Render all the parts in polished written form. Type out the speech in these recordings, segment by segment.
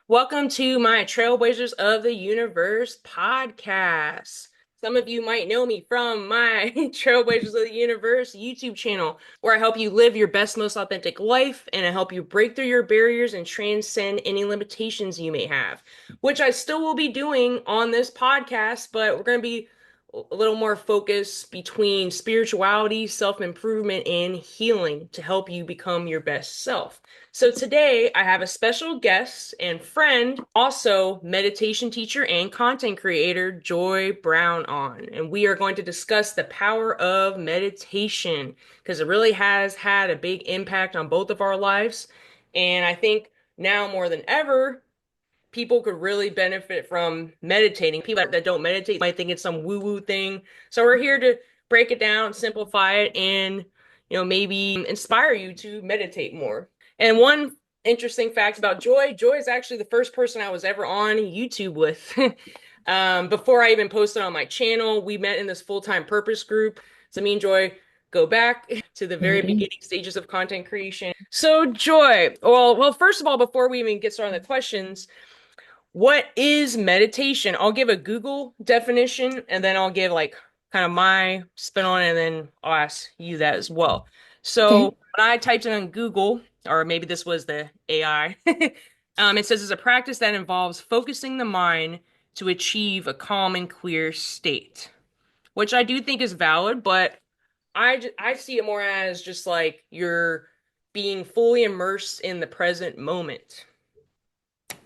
Welcome to my Trailblazers of the Universe podcast. Some of you might know me from my Trailblazers of the Universe YouTube channel, where I help you live your best, most authentic life and I help you break through your barriers and transcend any limitations you may have, which I still will be doing on this podcast, but we're going to be a little more focused between spirituality, self-improvement, and healing to help you become your best self. So today I have a special guest and friend, also meditation teacher and content creator, Joy Brown on. And we are going to discuss the power of meditation because it really has had a big impact on both of our lives. And I think now more than ever, people could really benefit from meditating. People that don't meditate might think it's some woo-woo thing. So we're here to break it down, simplify it, and maybe inspire you to meditate more. And one interesting fact about Joy, Joy is actually the first person I was ever on YouTube with. Before I even posted on my channel, we met in this full-time purpose group. So me and Joy go back to the very Right. beginning stages of content creation. So Joy, well, first of all, before we even get started on the questions, what is meditation? I'll give a Google definition and then I'll give like kind of my spin on it and then I'll ask you that as well. Okay. So when I typed it on Google, or maybe this was the AI, it says it's a practice that involves focusing the mind to achieve a calm and clear state, which I do think is valid, but I see it more as just like you're being fully immersed in the present moment.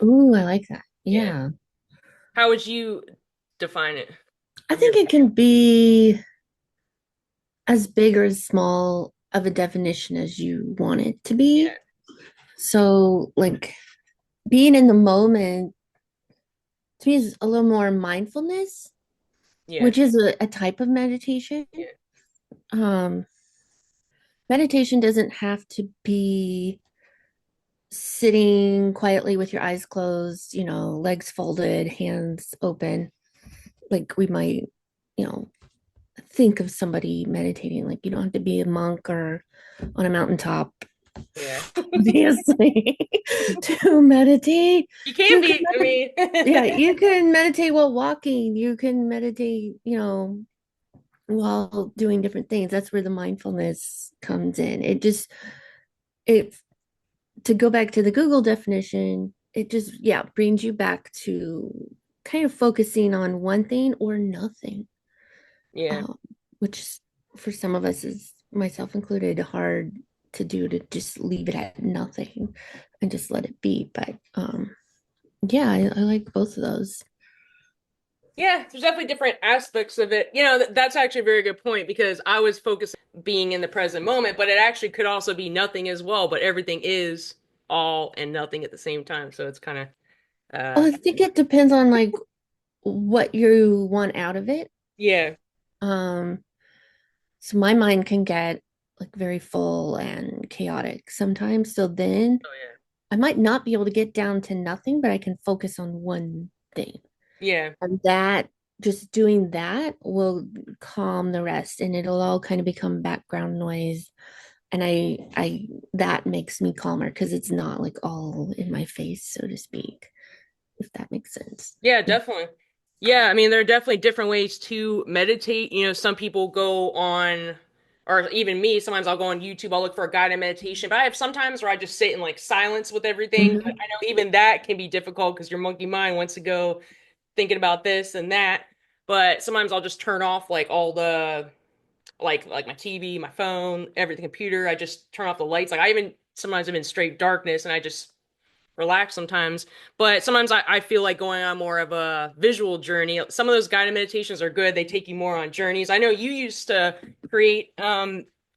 Ooh, I like that. Yeah. Yeah. How would you define it I from your think it can be as big or as small of a definition as you want it to yeah, be. So, like being in the moment to me is a little more mindfulness, yeah, which is a type of meditation. yeah, Um, Meditation doesn't have to be sitting quietly with your eyes closed, legs folded, hands open, like we might, you know, think of somebody meditating. Like you don't have to be a monk or on a mountaintop, yeah. obviously, to meditate. You can You can, be, I mean, yeah, you can meditate while walking. You can meditate, while doing different things. That's where the mindfulness comes in. It, to go back to the Google definition, it just, yeah, brings you back to kind of focusing on one thing or nothing, yeah. um, which for some of us is myself included hard to do, to just leave it at nothing and just let it be. But yeah, I like both of those. Yeah, there's definitely different aspects of it. That's actually a very good point because I was focused on being in the present moment, but it actually could also be nothing as well, but everything is all and nothing at the same time. So it's kind of Well, I think it depends on like what you want out of it. yeah. um so my mind can get like very full and chaotic sometimes, so then Oh I might not be able to get down to nothing, but I can focus on one thing. yeah. And that, just doing that will calm the rest and it'll all kind of become background noise. And that makes me calmer because it's not like all in my face, so to speak, if that makes sense. Yeah, definitely. Yeah, I mean, there are definitely different ways to meditate. Some people go on, or even me, sometimes I'll go on YouTube, I'll look for a guided meditation, but I have sometimes where I just sit in like silence with everything. But Mhm. I know even that can be difficult because your monkey mind wants to go thinking about this and that. But sometimes I'll just turn off like all the, like my TV, my phone, everything, computer. I just turn off the lights. Like I even sometimes I'm in straight darkness and I just relax sometimes. But sometimes I feel like going on more of a visual journey. Some of those guided meditations are good. They take you more on journeys. I know you used to create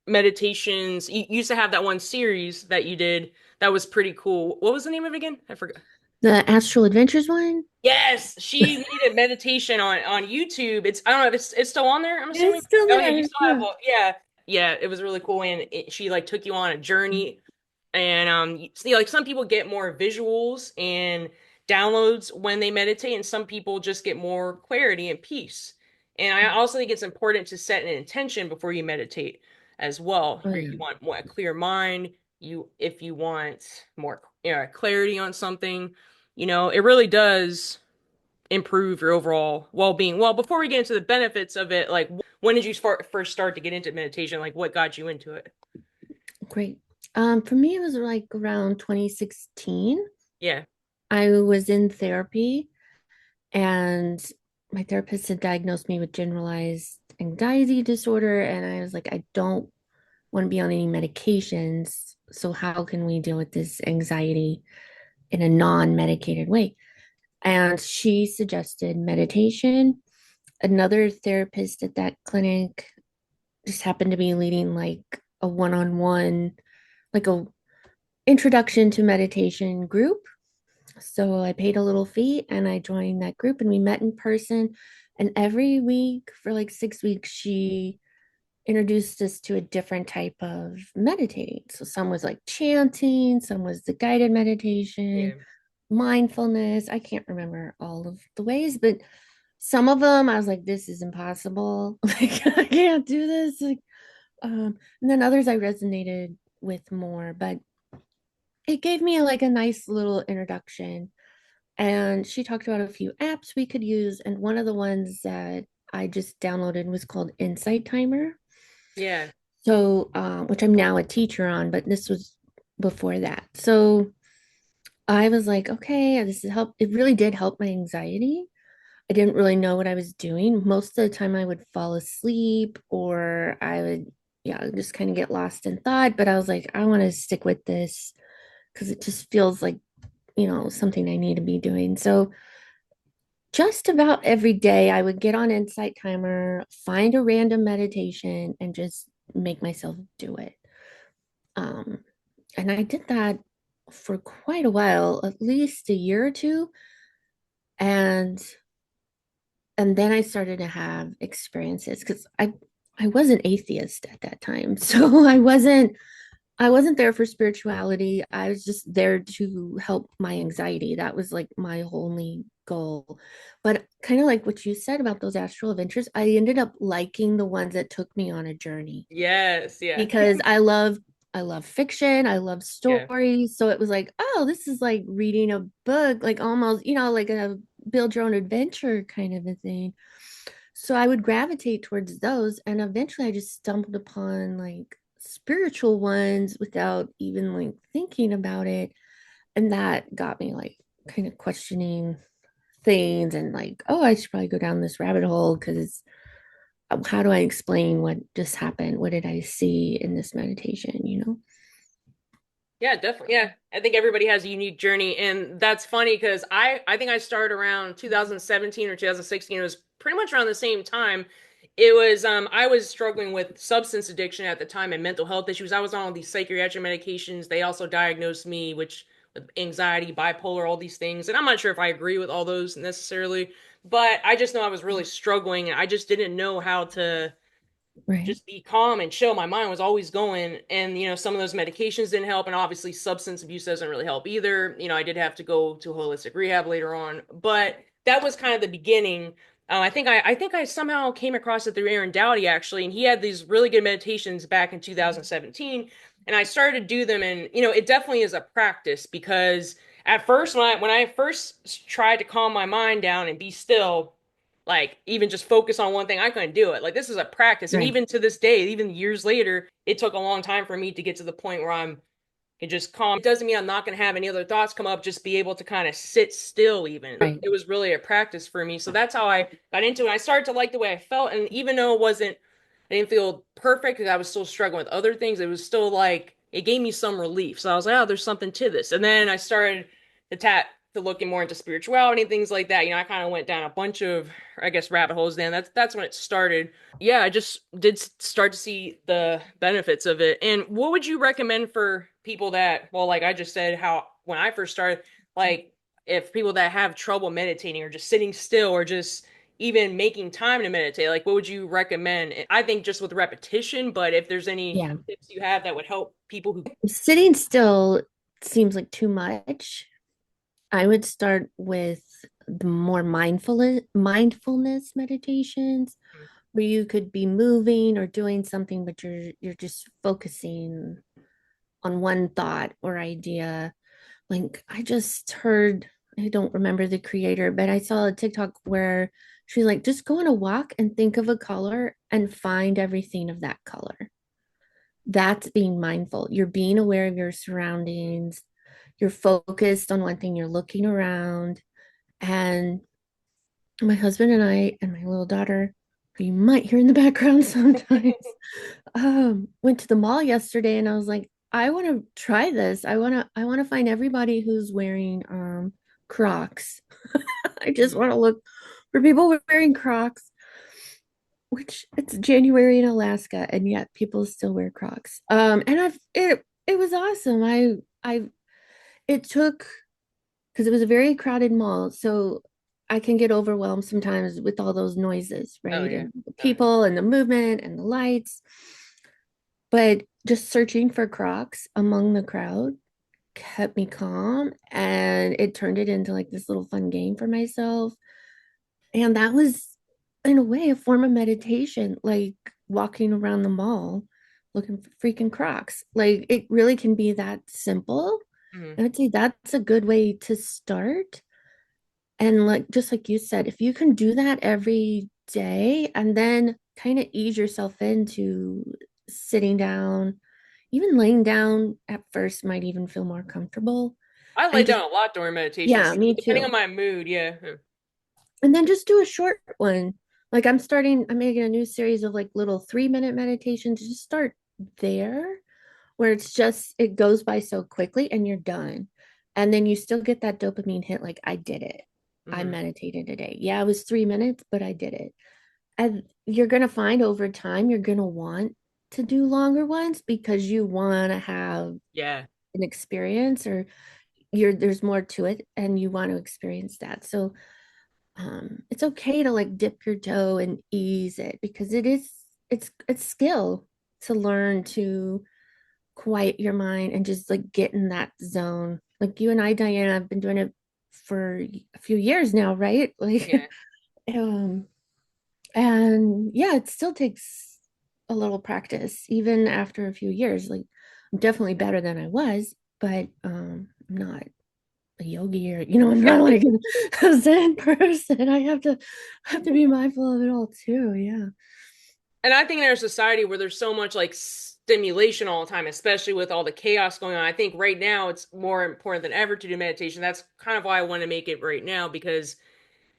meditations. You used to have that one series that you did that was pretty cool. What was the name of it again? I forgot. The Astral Adventures one. Yes, she made a meditation on YouTube. It's I don't know if it's still on there, I'm assuming. It's still Oh yeah, you there. still have Yeah. one. Yeah. Yeah, it was really cool and she like took you on a journey and you see, like some people get more visuals and downloads when they meditate, and some people just get more clarity and peace. And I also think it's important to set an intention before you meditate. as well. Oh Or yeah. you want more a clear mind, if you want more clarity on something, it really does improve your overall well-being. Well, before we get into the benefits of it, like when did you first start to get into meditation? Like what got you into it? Great. For me, it was like around 2016. Yeah. I was in therapy, and my therapist had diagnosed me with generalized anxiety disorder. And I was like, I don't want to be on any medications. So, how can we deal with this anxiety in a non medicated way? And she suggested meditation. Another therapist at that clinic just happened to be leading like a one on one, like a introduction to meditation group. So I paid a little fee and I joined that group and we met in person. And every week for like 6 weeks, she introduced us to a different type of meditating. So some was like chanting, some was the guided meditation, Yeah. mindfulness. I can't remember all of the ways, but some of them I was like, this is impossible. Like I can't do this. Like, and then others I resonated with more, but it gave me like a nice little introduction. And she talked about a few apps we could use. And one of the ones that I just downloaded was called Insight Timer. Yeah. So, which I'm now a teacher on, but this was before that. So I was like, okay, this is help. It really did help my anxiety. I didn't really know what I was doing. Most of the time I would fall asleep or I would, yeah, just kind of get lost in thought. But I was like, I want to stick with this because it just feels like, something I need to be doing. So just about every day I would get on Insight Timer, find a random meditation, and just make myself do it. Um, and I did that for quite a while, at least a year or two. And then I started to have experiences because I was an atheist at that time. So I wasn't there for spirituality. I was just there to help my anxiety. That was like my only goal. But kind of like what you said about those astral adventures, I ended up liking the ones that took me on a journey Yes. Yeah. because I love fiction, I love Yeah. stories. So it was like, oh, this is like reading a book, like almost, like a build your own adventure kind of a thing. So I would gravitate towards those. And eventually I just stumbled upon like spiritual ones without even like thinking about it. And that got me like kind of questioning things and like, oh, I should probably go down this rabbit hole because how do I explain what just happened? What did I see in this meditation? Yeah, definitely. Yeah. I think everybody has a unique journey. And that's funny because I think I started around 2017 or 2016. It was pretty much around the same time. It was I was struggling with substance addiction at the time and mental health issues. I was on all these psychiatric medications. They also diagnosed me with anxiety, bipolar, all these things. And I'm not sure if I agree with all those necessarily, but I just know I was really struggling and I just didn't know how to Right. just be calm and chill. My mind was always going. And, some of those medications didn't help. And obviously, substance abuse doesn't really help either. I did have to go to holistic rehab later on. But that was kind of the beginning. I think I somehow came across it through Aaron Dowdy actually, and he had these really good meditations back in 2017, and I started to do them, and it definitely is a practice because at first when I first tried to calm my mind down and be still, like even just focus on one thing, I couldn't do it. Like this is a practice, and Right. even to this day, even years later, it took a long time for me to get to the point where I'm can just calm. It doesn't mean I'm not going to have any other thoughts come up, just be able to kind of sit still even. Right. It was really a practice for me. So that's how I got into it. I started to like the way I felt. And even though I didn't feel perfect because I was still struggling with other things, it was still like, it gave me some relief. So I was like, oh, there's something to this. And then I started to to looking more into spirituality and things like that. I kind of went down a bunch of, I guess, rabbit holes. Then that's when it started. Yeah, I just did start to see the benefits of it. And what would you recommend for people that, well, like I just said, how when I first started, like if people that have trouble meditating or just sitting still or just even making time to meditate, like what would you recommend? I think just with repetition, but if there's any Yeah. tips you have that would help people who, Sitting still seems like too much. I would start with the more mindfulness meditations where you could be moving or doing something, but you're just focusing on one thought or idea. Like I just heard, I don't remember the creator, but I saw a TikTok where she's like, just go on a walk and think of a color and find everything of that color. That's being mindful. You're being aware of your surroundings. You're focused on one thing, you're looking around. And my husband and I and my little daughter, who you might hear in the background sometimes, went to the mall yesterday and I was like, I want to try this. I want to find everybody who's wearing Crocs. I just Mhm. want to look for people wearing Crocs, which it's January in Alaska and yet people still wear Crocs. And it was awesome. I it took because it was a very crowded mall. So I can get overwhelmed sometimes with all those noises, Oh right? yeah. And the Oh yeah. people and the movement and the lights. But just searching for Crocs among the crowd kept me calm and it turned it into like this little fun game for myself. And that was, in a way, a form of meditation, like walking around the mall looking for freaking Crocs. Like it really can be that simple. Mhm. I would say that's a good way to start. And like just like you said, if you can do that every day and then kind of ease yourself into sitting down, even laying down at first might even feel more comfortable. I lay And just, down a lot during meditation, yeah, me depending on too. my mood. Yeah. And then just do a short one. Like I'm making a new series of like little 3-minute meditations. Just start there where it's just, it goes by so quickly and you're done. And then you still get that dopamine hit like, I did it. I Hmm. meditated today. Yeah, it was 3 minutes, but I did it. And you're going to find over time, you're going to want to do longer ones because you want to have Yeah. an experience or there's more to it and you want to experience that. So it's okay to like dip your toe and ease it because it's skill to learn to quiet your mind and just like get in that zone. Like you and I, Diana, have been doing it for a few years now, right? Like, Yeah. um, and yeah, it still takes a little practice, even after a few years. Like, I'm definitely better than I was, but I'm not a yogi or I'm not like a Zen person. I have to be mindful of it all too. Yeah. And I think in our society where there's so much like stimulation all the time, especially with all the chaos going on, I think right now it's more important than ever to do meditation. That's kind of why I want to make it right now because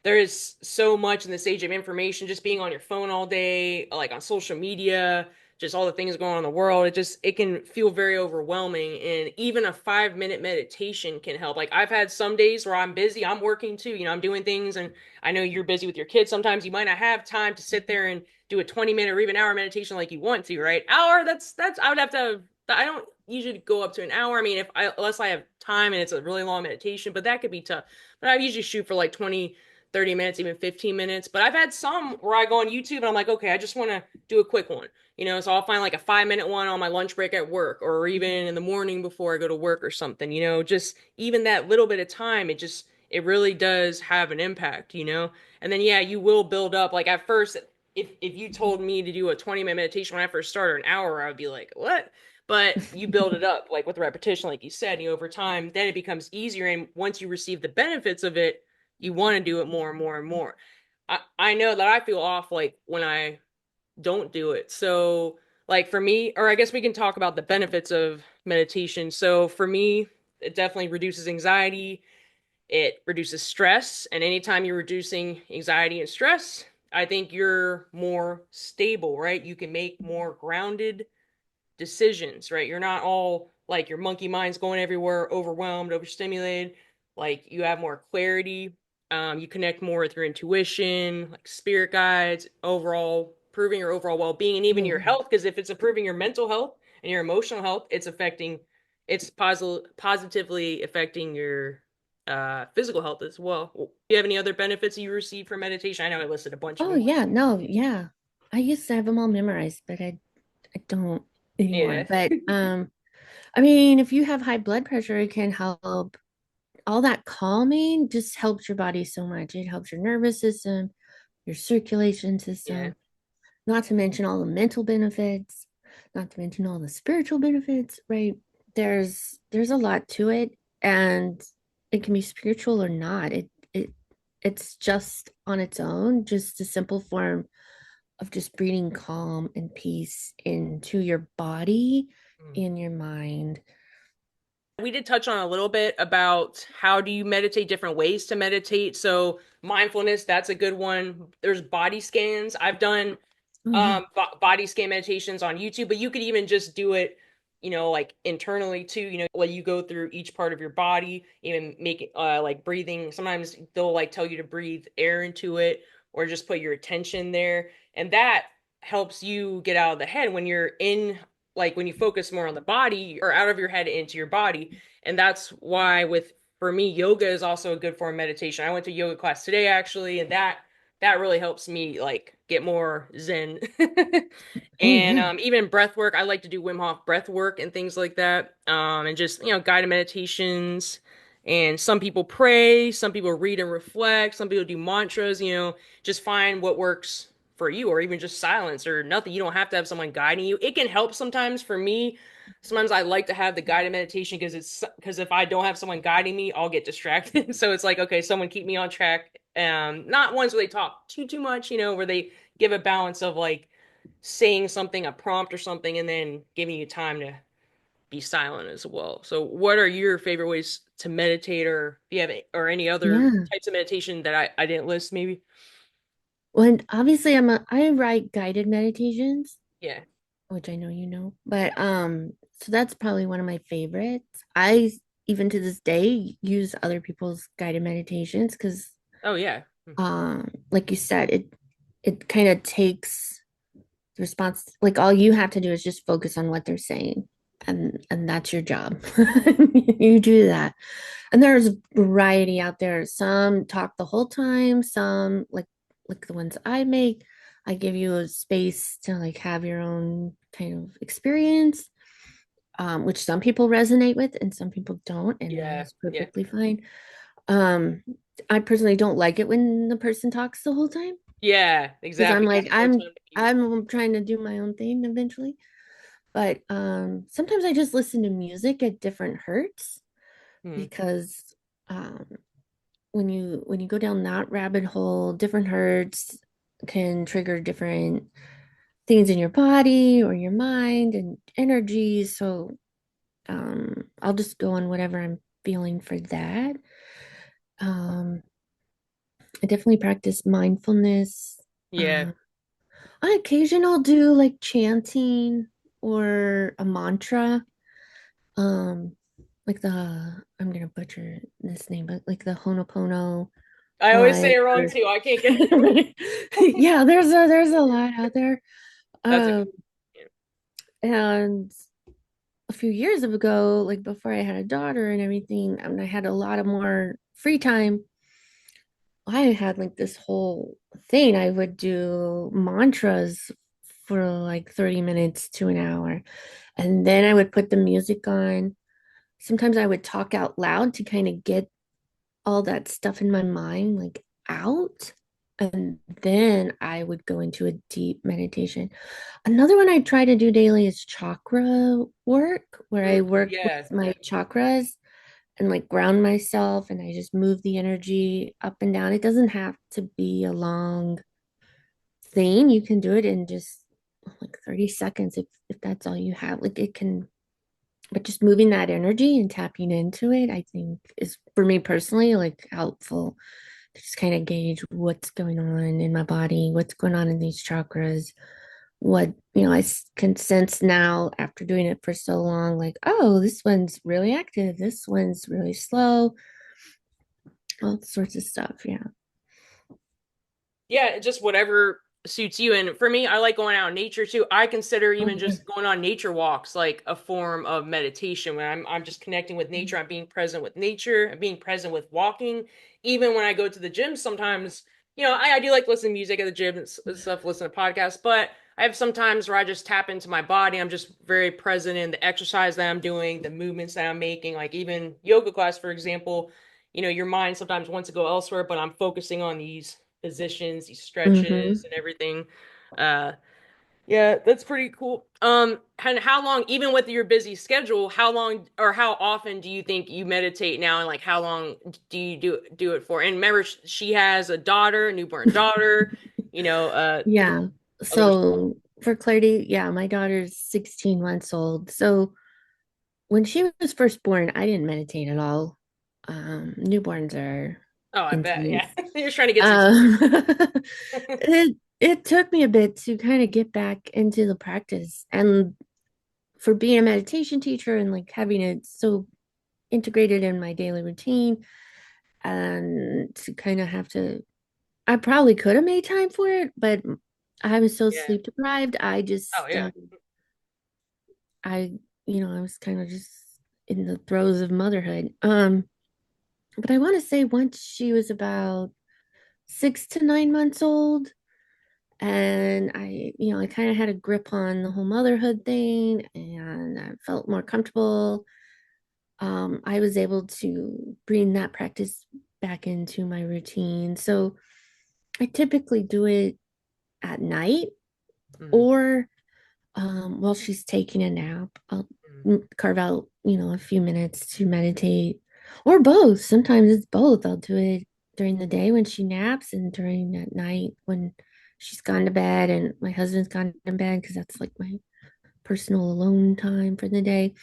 there is so much in this age of information, just being on your phone all day, like on social media, just all the things going on in the world. It can feel very overwhelming. And even a 5 minute meditation can help. Like I've had some days where I'm busy, I'm working too, I'm doing things, and I know you're busy with your kids. Sometimes you might not have time to sit there and do a 20 minute or even hour meditation like you want to, right? Hour, that's I would have to. I don't usually go up to an hour. I mean, if I unless I have time and it's a really long meditation, but that could be tough. But I usually shoot for like 20 30 minutes, even 15 minutes. But I've had some where I go on YouTube and I'm like, okay, I just want to do a quick one. So I'll find like a 5 minute one on my lunch break at work or even in the morning before I go to work or something, just even that little bit of time, it really does have an impact. And then, yeah, you will build up. Like at first, if you told me to do a 20-minute meditation when I first started, an hour, I would be like, what? But you build it up like with repetition, like you said, over time, then it becomes easier. And once you receive the benefits of it, you want to do it more and more and more. I know that I feel off like when I don't do it. So, like for me, or I guess we can talk about the benefits of meditation. So, for me, it definitely reduces anxiety, it reduces stress, and anytime you're reducing anxiety and stress, I think you're more stable, right? You can make more grounded decisions, right? You're not all like your monkey mind's going everywhere, overwhelmed, overstimulated. Like you have more clarity. You connect more with your intuition, like spirit guides, overall improving your overall well-being and even your Mhm. health. Because if it's improving your mental health and your emotional health, it's positively affecting your physical health as well. Do you have any other benefits you receive from meditation? I know I listed a bunch of Oh them. yeah, no, yeah. I used to have them all memorized, but I don't anymore. Yeah. But I mean, if you have high blood pressure, it can help. All that calming just helps your body so much. It helps your nervous system, your circulation Yeah. system. not to mention all the mental benefits, not to mention all the spiritual benefits, right? There's a lot to it, and it can be spiritual or not. It's just on its own, just a simple form of just breathing calm and peace into your body, in your mind. We did touch on a little bit about how do you meditate, different ways to meditate. So mindfulness, that's a good one. There's body scans. I've done Oh yeah. body scan meditations on YouTube, but you could even just do it, like internally too, like you go through each part of your body, even make it like breathing. Sometimes they'll like tell you to breathe air into it or just put your attention there. And that helps you get out of the head when you're in, like when you focus more on the body or out of your head into your body. And that's why with for me, yoga is also a good form of meditation. I went to yoga class today actually, and that really helps me like get more zen. Oh And yeah. even breath work, I like to do Wim Hof breath work and things like that. And just, guided meditations. And some people pray, some people read and reflect, some people do mantras, just find what works for you, or even just silence or nothing. You don't have to have someone guiding you. It can help sometimes for me. Sometimes I like to have the guided meditation because if I don't have someone guiding me, I'll get distracted. So it's like, okay, someone keep me on track. Not ones where they talk too much, where they give a balance of like saying something, a prompt or something, and then giving you time to be silent as well. So, what are your favorite ways to meditate, or if you have or any other Yeah. types of meditation that I didn't list, maybe? Well, and obviously I write guided meditations, Yeah. which I know you know, but so that's probably one of my favorites. I even to this day use other people's guided meditations because Oh yeah. like you said, it kind of takes the response, like all you have to do is just focus on what they're saying, and that's your job. You do that. And there's variety out there. Some talk the whole time, some like the ones I make, I give you a space to like have your own kind of experience, which some people resonate with and some people don't, and that Yeah. is Yeah. perfectly fine. Um, I personally don't like it when the person talks the whole time Yeah. because I'm Exactly. You like want more time to be. I'm trying to do my own thing eventually. But sometimes I just listen to music at different hertz Hmm. because um, when you go down that rabbit hole, different hertz can trigger different things in your body or your mind and energy. So I'll just go on whatever I'm feeling for that. Um, I definitely practice mindfulness. Yeah. On occasion, I'll do like chanting or a mantra. Um, like I'm gonna butcher this name, but like the Honopono I always say one. it wrong too. I can't get. Yeah, there's a lot out there. That's a good. Um, and a few years ago, like before I had a daughter and everything, and I had a lot of more free time, I had like this whole thing. I would do mantras for like 30 minutes to an hour. And then I would put the music on. Sometimes I would talk out loud to kind of get all that stuff in my mind like out. And then I would go into a deep meditation. Another one I try to do daily is chakra work, where I work with Yeah. my chakras and like ground myself and I just move the energy up and down. It doesn't have to be a long thing. You can do it in just like 30 seconds if that's all you have. Like it can, but just moving that energy and tapping into it, I think is for me personally like helpful to just kind of gauge what's going on in my body, what's going on in these chakras, what, can sense now after doing it for so long, like, oh, this one's really active, this one's really slow, all sorts of stuff. Yeah. Yeah, just whatever suits you. And for me, I like going out in nature too. I consider Oh, even yeah. just going on nature walks like a form of meditation. When I'm just connecting with nature, I'm being present with nature, I'm being present with walking. Even when I go to the gym, sometimes, I do like listening to music at the gym and stuff, listen to podcasts, but I have sometimes where I just tap into my body. I'm just very present in the exercise that I'm doing, the movements that I'm making, like even yoga class, for example. Your mind sometimes wants to go elsewhere, but I'm focusing on these positions, these Mm-hmm. stretches, and everything. Uh, Yeah, that's pretty cool. And how long, even with your busy schedule, how long or how often do you think you meditate now, and like how long do you do it for? And remember, she has a daughter, a newborn daughter, you know, Yeah. other. So for clarity, yeah, my daughter's 16 months old. So when she was first born, I didn't meditate at all. Newborns are Oh, I bet. Yeah, intense. you're just trying to get some sleep. Um, it took me a bit to kind of get back into the practice, and for being a meditation teacher and like having it so integrated in my daily routine, and to kind of have to, I probably could have made time for it, but I was so Yeah. sleep deprived. Oh, yeah. I, I was kind of just in the throes of motherhood. But I want to say once she was about 6 to 9 months old, and I kind of had a grip on the whole motherhood thing, and I felt more comfortable. I was able to bring that practice back into my routine. So I typically do it at night Hmm. or while she's taking a nap. I'll carve out, a few minutes to meditate, or both. Sometimes it's both. I'll do it during the day when she naps and during at night when she's gone to bed and my husband's gone to bed, because that's like my personal alone time for the day.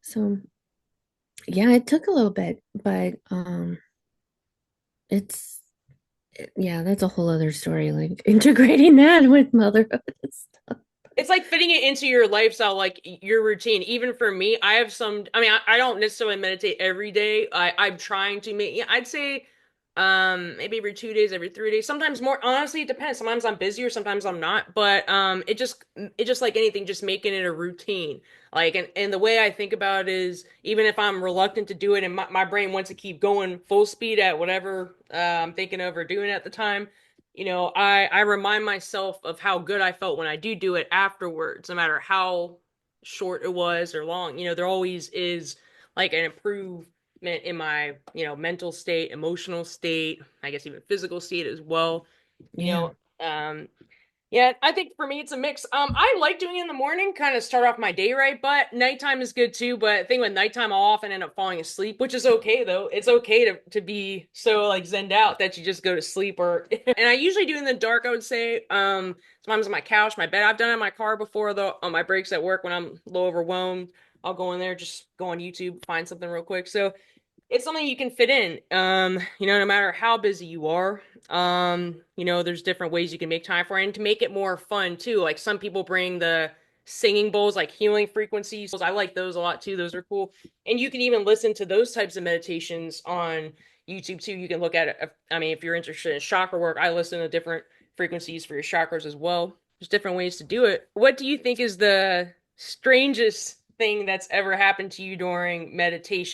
So yeah, it took a little bit, but it's yeah, that's a whole other story, like integrating that with motherhood and stuff. It's like fitting it into your lifestyle, like your routine. Even for me, I have some, I mean, I don't necessarily meditate every day. I'm trying to make, yeah, I'd say maybe every 2 days, every 3 days, sometimes more. Honestly, it depends. Sometimes I'm busy or sometimes I'm not. But it just like anything, just making it a routine. Like and the way I think about it is even if I'm reluctant to do it and my brain wants to keep going full speed at whatever I'm thinking of or doing at the time, I remind myself of how good I felt when I do it afterwards, no matter how short it was or long. There always is like an improvement in my, mental state, emotional state, I guess even physical state as well. You Yeah, know, um, yeah, I think for me it's a mix. I like doing it in the morning, kind of start off my day right, but nighttime is good too. But I think with nighttime, I'll often end up falling asleep, which is okay though. It's okay to be so like zenned out that you just go to sleep. Or and I usually do in the dark. I would say, sometimes on my couch, my bed. I've done it in my car before though. On my breaks at work when I'm a little overwhelmed, I'll go in there, just go on YouTube, find something real quick. So it's something you can fit in. No matter how busy you are, there's different ways you can make time for it and to make it more fun too. Like some people bring the singing bowls, like healing frequencies. I like those a lot too. Those are cool. And you can even listen to those types of meditations on YouTube too. You can look at it. I mean, if you're interested in chakra work, I listen to different frequencies for your chakras as well. There's different ways to do it. What do you think is the strangest thing that's ever happened to you during meditation?